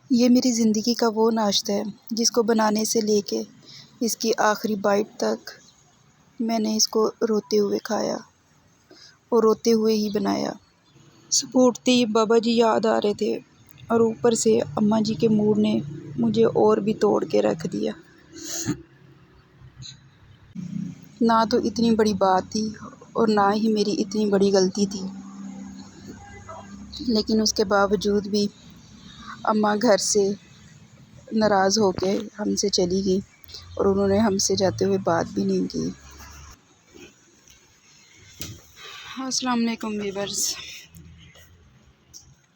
ये मेरी ज़िंदगी का वो नाश्ता है जिसको बनाने से लेके इसकी आखिरी बाइट तक मैंने इसको रोते हुए खाया और रोते हुए ही बनाया। सुबह उठते ही बाबा जी याद आ रहे थे और ऊपर से अम्मा जी के मूड ने मुझे और भी तोड़ के रख दिया। ना तो इतनी बड़ी बात थी और ना ही मेरी इतनी बड़ी गलती थी, लेकिन उसके बावजूद भी अम्मा घर से नाराज़ होके हमसे चली गई और उन्होंने हमसे जाते हुए बात भी नहीं की। अस्सलाम वालेकुम व्यूअर्स,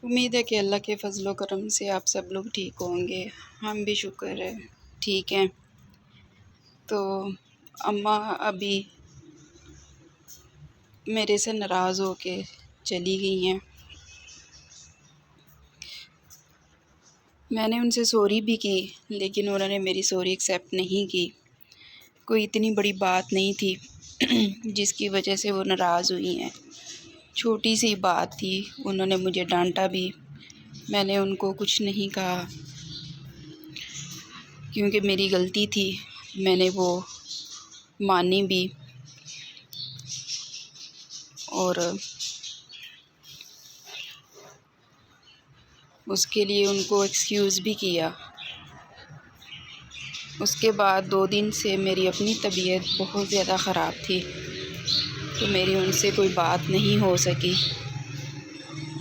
उम्मीद है कि अल्लाह के फजलो करम से आप सब लोग ठीक होंगे। हम भी शुक्र है ठीक हैं। तो अम्मा अभी मेरे से नाराज़ होके चली गई हैं। मैंने उनसे सॉरी भी की, लेकिन उन्होंने मेरी सॉरी एक्सेप्ट नहीं की। कोई इतनी बड़ी बात नहीं थी जिसकी वजह से वो नाराज़ हुई हैं। छोटी सी बात थी, उन्होंने मुझे डांटा भी, मैंने उनको कुछ नहीं कहा क्योंकि मेरी गलती थी। मैंने वो मानी भी और उसके लिए उनको एक्सक्यूज़ भी किया। उसके बाद 2 दिन से मेरी अपनी तबीयत बहुत ज़्यादा ख़राब थी, तो मेरी उनसे कोई बात नहीं हो सकी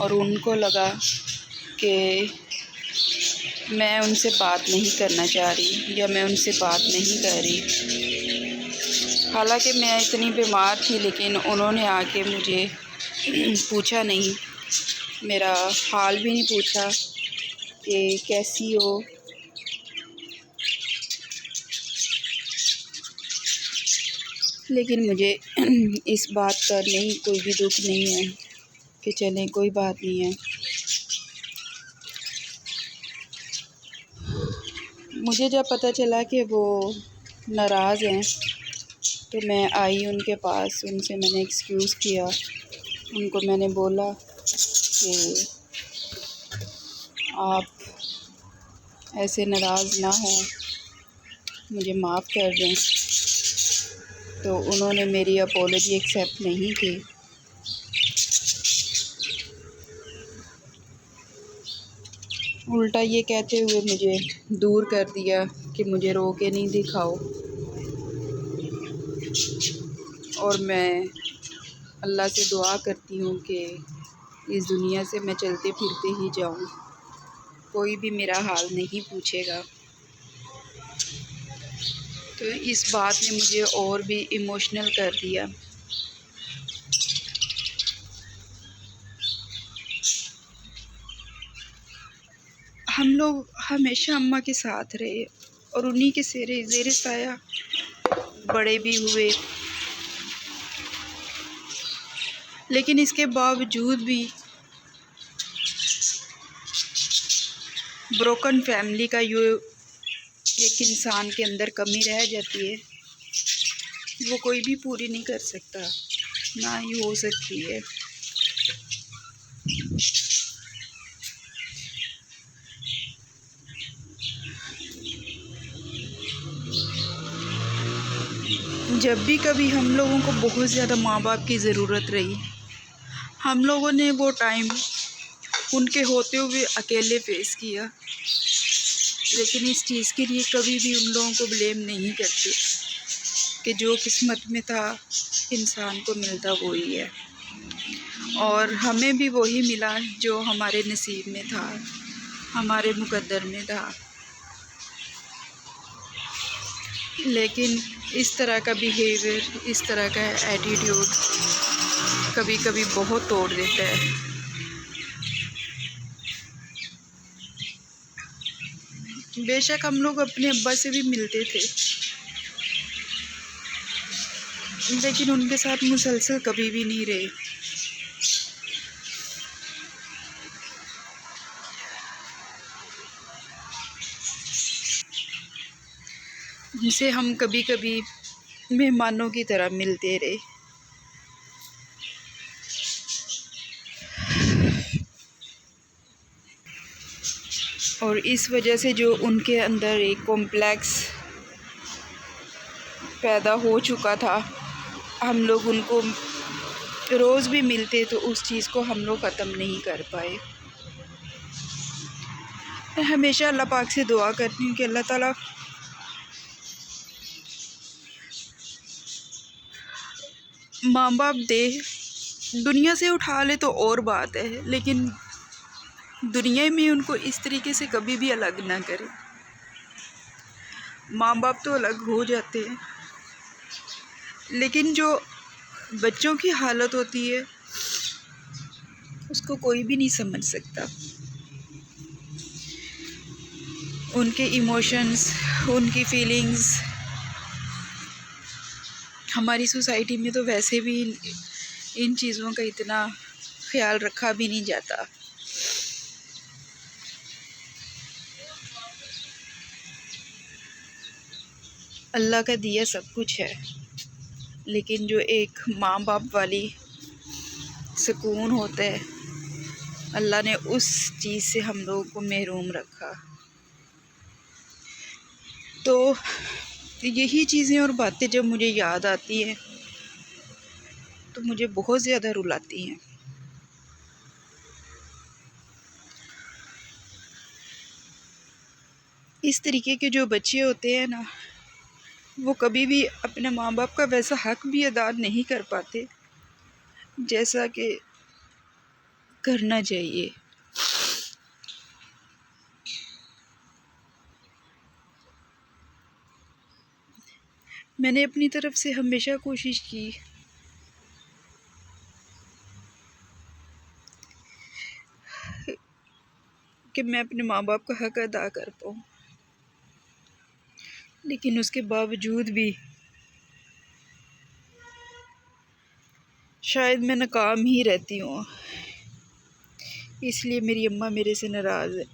और उनको लगा कि मैं उनसे बात नहीं करना चाह रही या मैं उनसे बात नहीं कर रही। हालांकि मैं इतनी बीमार थी, लेकिन उन्होंने आके मुझे पूछा नहीं, मेरा हाल भी नहीं पूछा कि कैसी हो। लेकिन मुझे इस बात का नहीं कोई भी दुख नहीं है कि चलें कोई बात नहीं है। मुझे जब पता चला कि वो नाराज़ हैं तो मैं आई उनके पास, उनसे मैंने एक्सक्यूज़ किया। उनको मैंने बोला कि आप ऐसे नाराज़ ना हो, मुझे माफ़ कर दें। तो उन्होंने मेरी अपॉलॉजी एक्सेप्ट नहीं की। उल्टा ये कहते हुए मुझे दूर कर दिया कि मुझे रो के नहीं दिखाओ। और मैं अल्लाह से दुआ करती हूँ कि इस दुनिया से मैं चलते फिरते ही जाऊँ, कोई भी मेरा हाल नहीं पूछेगा। तो इस बात ने मुझे और भी इमोशनल कर दिया। हम लोग हमेशा अम्मा के साथ रहे और उन्हीं के ज़ेरे साया बड़े भी हुए, लेकिन इसके बावजूद भी ब्रोकन फैमिली का जो एक इंसान के अंदर कमी रह जाती है, वो कोई भी पूरी नहीं कर सकता, ना ही हो सकती है। जब भी कभी हम लोगों को बहुत ज़्यादा माँ बाप की ज़रूरत रही, हम लोगों ने वो टाइम उनके होते हुए अकेले फेस किया। लेकिन इस चीज़ के लिए कभी भी उन लोगों को ब्लेम नहीं करते कि जो किस्मत में था इंसान को मिलता वही है, और हमें भी वही मिला जो हमारे नसीब में था, हमारे मुकद्दर में था। लेकिन इस तरह का बिहेवियर, इस तरह का एटीट्यूड कभी कभी बहुत तोड़ देता है। बेशक हम लोग अपने अब्बा से भी मिलते थे, लेकिन उनके साथ मुसलसल कभी भी नहीं रहे। उनसे हम कभी कभी मेहमानों की तरह मिलते रहे। और इस वजह से जो उनके अंदर एक कॉम्प्लेक्स पैदा हो चुका था, हम लोग उनको रोज़ भी मिलते तो उस चीज़ को हम लोग ख़त्म नहीं कर पाए। मैं हमेशा अल्लाह पाक से दुआ करती हूँ कि अल्लाह ताला माँ बाप दे, दुनिया से उठा ले तो और बात है, लेकिन दुनिया में उनको इस तरीके से कभी भी अलग ना करे। माँ बाप तो अलग हो जाते हैं, लेकिन जो बच्चों की हालत होती है उसको कोई भी नहीं समझ सकता। उनके इमोशंस, उनकी फीलिंग्स, हमारी सोसाइटी में तो वैसे भी इन चीज़ों का इतना ख्याल रखा भी नहीं जाता। अल्लाह का दिया सब कुछ है, लेकिन जो एक माँ बाप वाली सुकून होता है, अल्लाह ने उस चीज़ से हम लोगों को महरूम रखा। तो यही चीज़ें और बातें जब मुझे याद आती हैं तो मुझे बहुत ज़्यादा रुलाती हैं। इस तरीके के जो बच्चे होते हैं ना, वो कभी भी अपने माँ बाप का वैसा हक भी अदा नहीं कर पाते जैसा कि करना चाहिए। मैंने अपनी तरफ से हमेशा कोशिश की कि मैं अपने माँ बाप का हक अदा कर पाऊँ, लेकिन उसके बावजूद भी शायद मैं नाकाम ही रहती हूँ। इसलिए मेरी अम्मा मेरे से नाराज़ है।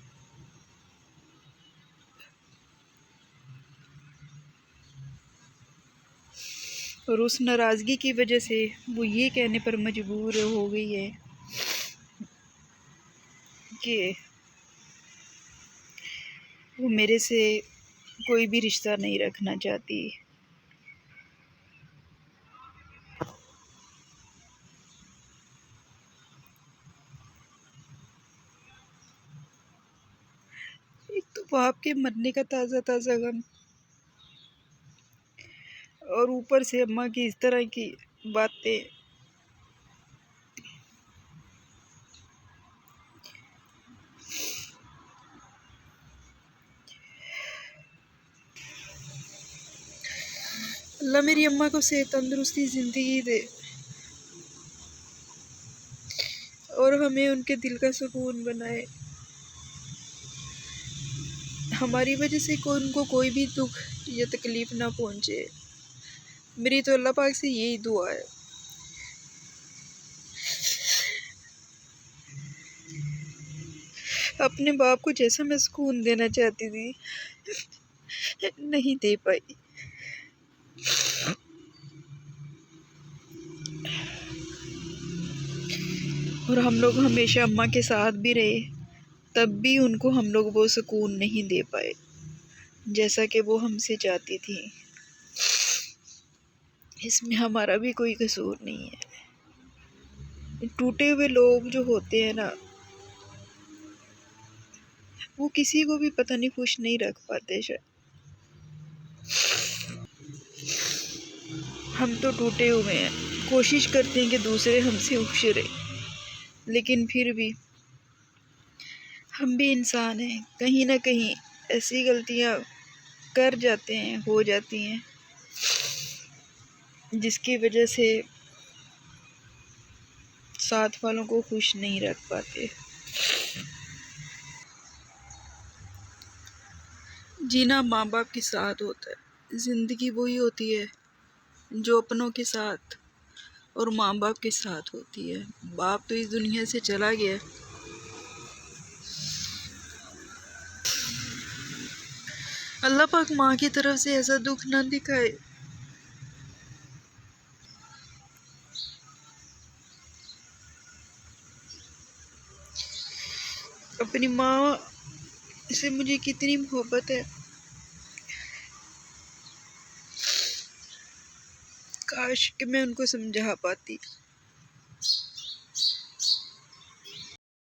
और उस नाराज़गी की वजह से वो ये कहने पर मजबूर हो गई है कि वो मेरे से कोई भी रिश्ता नहीं रखना चाहती। एक तो बाप के मरने का ताज़ा ताज़ा गम, और ऊपर से अम्मा की इस तरह की बातें। अल्लाह मेरी अम्मा को सेहत तंदुरुस्ती ज़िंदगी दे और हमें उनके दिल का सुकून बनाए। हमारी वजह से उनको कोई भी दुख या तकलीफ़ ना पहुँचे। मेरी तो अल्लाह पाक से यही दुआ है। अपने बाप को जैसा मैं सुकून देना चाहती थी, नहीं दे पाई। और हम लोग हमेशा अम्मा के साथ भी रहे, तब भी उनको हम लोग वो सुकून नहीं दे पाए जैसा कि वो हमसे चाहती थी। इसमें हमारा भी कोई कसूर नहीं है। टूटे हुए लोग जो होते हैं ना, वो किसी को भी पता नहीं खुश नहीं रख पाते। शायद हम तो टूटे हुए हैं, कोशिश करते हैं कि दूसरे हमसे खुश रहे, लेकिन फिर भी हम भी इंसान हैं, कहीं ना कहीं ऐसी गलतियां कर जाते हैं, हो जाती हैं, जिसकी वजह से साथ वालों को खुश नहीं रख पाते। जीना माँ बाप के साथ होता है। ज़िंदगी वही होती है जो अपनों के साथ और माँ बाप के साथ होती है। बाप तो इस दुनिया से चला गया, अल्लाह पाक माँ की तरफ से ऐसा दुख ना दिखाए। अपनी माँ इससे मुझे कितनी मोहब्बत है। काश कि मैं उनको समझा पाती।